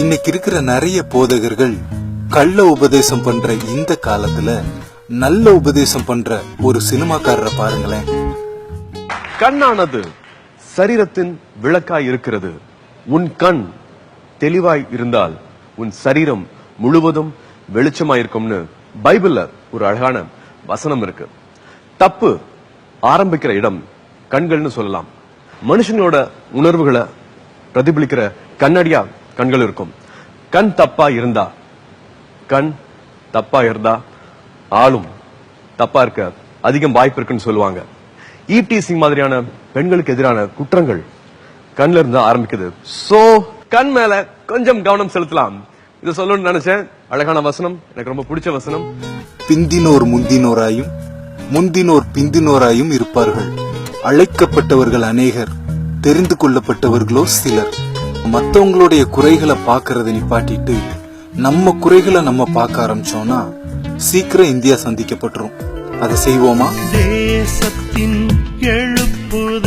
இன்னைக்கு இருக்கிற நிறைய போதகர்கள் கள்ள உபதேசம் பண்ற இந்த காலத்துல நல்ல உபதேசம் பண்ற ஒரு சினிமாக்காரரை பாருங்களேன். கண்ணானது சரீரத்தின் விளக்காய் இருக்கிறது. உன் கண் தெளிவாய் இருந்தால் உன் சரீரம் முழுவதும் வெளிச்சமாயிருக்கும்னு பைபிள்ல ஒரு அழகான வசனம் இருக்கு. தப்பு ஆரம்பிக்கிற இடம் கண்கள்னு சொல்லலாம். மனுஷங்களோட உணர்வுகளை பிரதிபலிக்கிற கண்ணடியா கண்கள் இருக்கும். கண் தப்பா இருந்தா ஆளும் தப்பா இருக்க அதிகம் வாய்ப்பு இருக்குன்னு சொல்லுவாங்க. ஈடிசிங் மாதிரியான பெண்களுக்கு எதிரான குற்றங்கள் கண்ல இருந்து ஆரம்பிக்குது. சோ கண் மேல கொஞ்சம் கவனம் செலுத்தலாம். இதை சொல்லணும்னு நினைச்சேன். அழகான வசனம், எனக்கு ரொம்ப பிடிச்ச வசனம். பிந்தினோர் முந்தினோராயும் முந்தினோர் பிந்தினோராயும் இருப்பார்கள். அழைக்கப்பட்டவர்கள் அநேகர், தெரிந்து கொள்ளப்பட்டவர்களோ சிலர். மத்தவங்களுடைய குறைகளை பாக்குறத நிப்பாட்டிட்டு நம்ம குறைகளை நம்ம பார்க்க ஆரம்பிச்சோம்னா சீக்கிரம் இந்தியா சந்திக்கப்பட்டுரும். அதை செய்வோமா? தேசத்தின் எழுப்புதல்